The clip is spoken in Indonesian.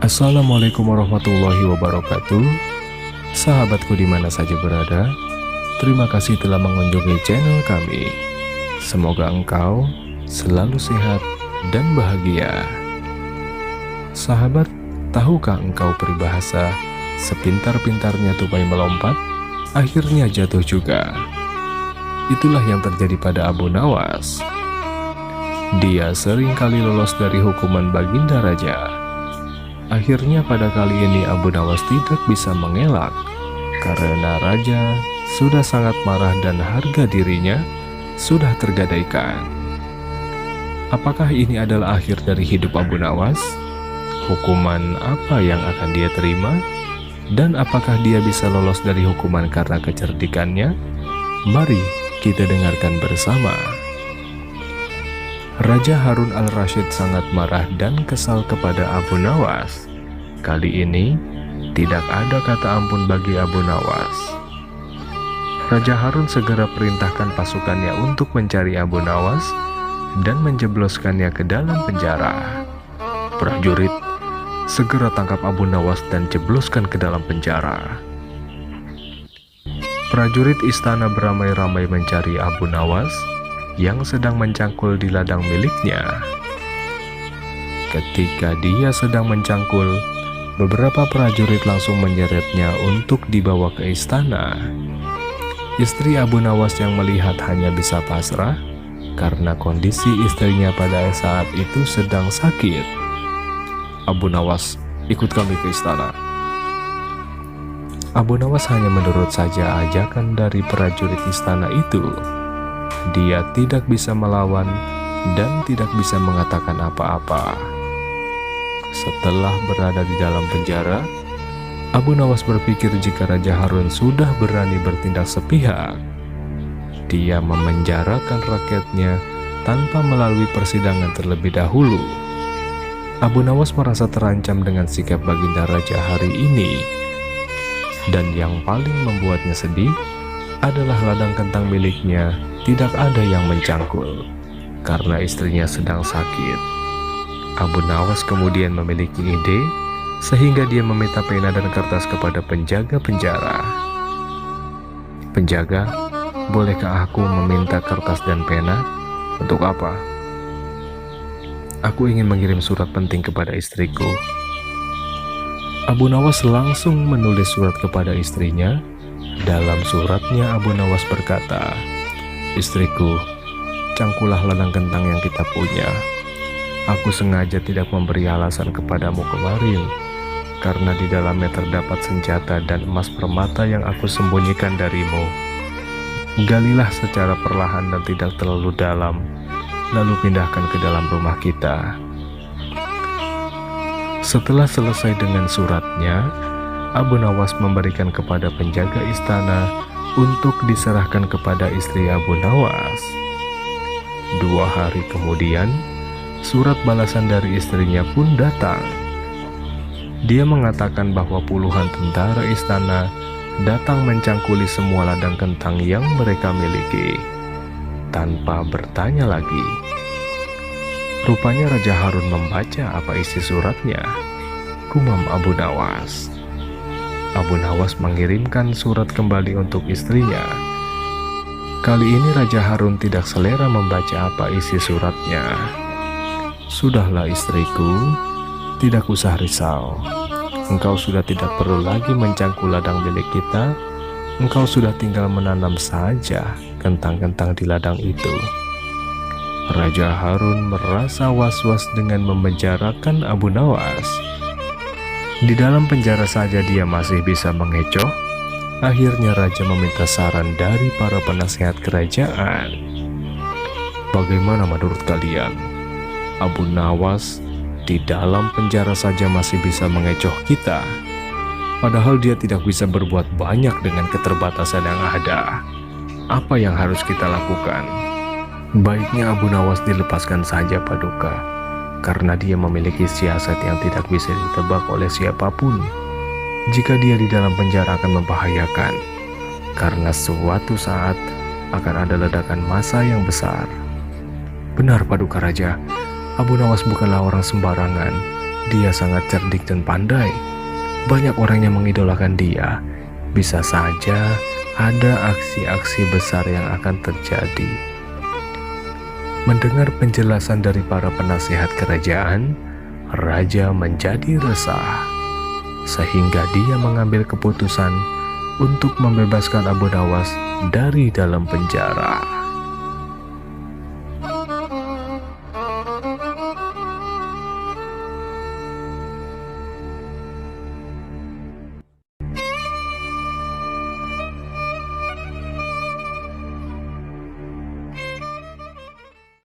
Assalamualaikum warahmatullahi wabarakatuh. Sahabatku di mana saja berada, terima kasih telah mengunjungi channel kami. Semoga engkau selalu sehat dan bahagia. Sahabat, tahukah engkau peribahasa sepintar-pintarnya tupai melompat, akhirnya jatuh juga? Itulah yang terjadi pada Abu Nawas. Dia seringkali lolos dari hukuman Baginda Raja. Akhirnya pada kali ini Abu Nawas tidak bisa mengelak karena Raja sudah sangat marah dan harga dirinya sudah tergadaikan. Apakah ini adalah akhir dari hidup Abu Nawas? Hukuman apa yang akan dia terima? Dan apakah dia bisa lolos dari hukuman karena kecerdikannya? Mari kita dengarkan bersama. Raja Harun al-Rasyid sangat marah dan kesal kepada Abu Nawas. Kali ini, tidak ada kata ampun bagi Abu Nawas. Raja Harun segera perintahkan pasukannya untuk mencari Abu Nawas dan menjebloskannya ke dalam penjara. Prajurit, segera tangkap Abu Nawas dan jebloskan ke dalam penjara. Prajurit istana beramai-ramai mencari Abu Nawas yang sedang mencangkul di ladang miliknya. Ketika dia sedang mencangkul, beberapa prajurit langsung menyeretnya untuk dibawa ke istana. Istri Abu Nawas yang melihat hanya bisa pasrah karena kondisi istrinya pada saat itu sedang sakit. Abu Nawas, ikut kami ke istana. Abu Nawas hanya menurut saja ajakan dari prajurit istana itu. Dia tidak bisa melawan dan tidak bisa mengatakan apa-apa. Setelah berada di dalam penjara, Abu Nawas berpikir jika Raja Harun sudah berani bertindak sepihak, dia memenjarakan rakyatnya tanpa melalui persidangan terlebih dahulu. Abu Nawas merasa terancam dengan sikap Baginda Raja hari ini. Dan yang paling membuatnya sedih adalah ladang kentang miliknya tidak ada yang mencangkul karena istrinya sedang sakit. Abu Nawas kemudian memiliki ide sehingga dia meminta pena dan kertas kepada penjaga penjara. Penjaga, bolehkah aku meminta kertas dan pena? Untuk apa? Aku ingin mengirim surat penting kepada istriku. Abu Nawas langsung menulis surat kepada istrinya. Dalam suratnya Abu Nawas berkata, "Istriku, cangkulah ladang kentang yang kita punya. Aku sengaja tidak memberi alasan kepadamu kemarin, karena di dalamnya terdapat senjata dan emas permata yang aku sembunyikan darimu. Galilah secara perlahan dan tidak terlalu dalam, lalu pindahkan ke dalam rumah kita." Setelah selesai dengan suratnya, Abu Nawas memberikan kepada penjaga istana untuk diserahkan kepada istri Abu Nawas. 2 hari kemudian, surat balasan dari istrinya pun datang. Dia mengatakan bahwa puluhan tentara istana datang mencangkuli semua ladang kentang yang mereka miliki, tanpa bertanya lagi. Rupanya Raja Harun membaca apa isi suratnya, gumam Abu Nawas. Abu Nawas mengirimkan surat kembali untuk istrinya. Kali ini Raja Harun tidak selera membaca apa isi suratnya. "Sudahlah istriku, tidak usah risau. Engkau sudah tidak perlu lagi mencangkul ladang milik kita. Engkau sudah tinggal menanam saja kentang-kentang di ladang itu." Raja Harun merasa was-was dengan memenjarakan Abu Nawas. Di dalam penjara saja dia masih bisa mengecoh. Akhirnya Raja meminta saran dari para penasehat kerajaan. "Bagaimana menurut kalian? Abu Nawas di dalam penjara saja masih bisa mengecoh kita, padahal dia tidak bisa berbuat banyak dengan keterbatasan yang ada. Apa yang harus kita lakukan? Baiknya Abu Nawas dilepaskan saja, Paduka, karena dia memiliki siasat yang tidak bisa ditebak oleh siapapun. Jika dia di dalam penjara akan membahayakan, karena suatu saat akan ada ledakan massa yang besar." "Benar, Paduka Raja. Abu Nawas bukanlah orang sembarangan. Dia sangat cerdik dan pandai. Banyak orang yang mengidolakan dia. Bisa saja ada aksi-aksi besar yang akan terjadi. Mendengar penjelasan dari para penasihat kerajaan, raja menjadi resah, sehingga dia mengambil keputusan untuk membebaskan Abu Nawas dari dalam penjara.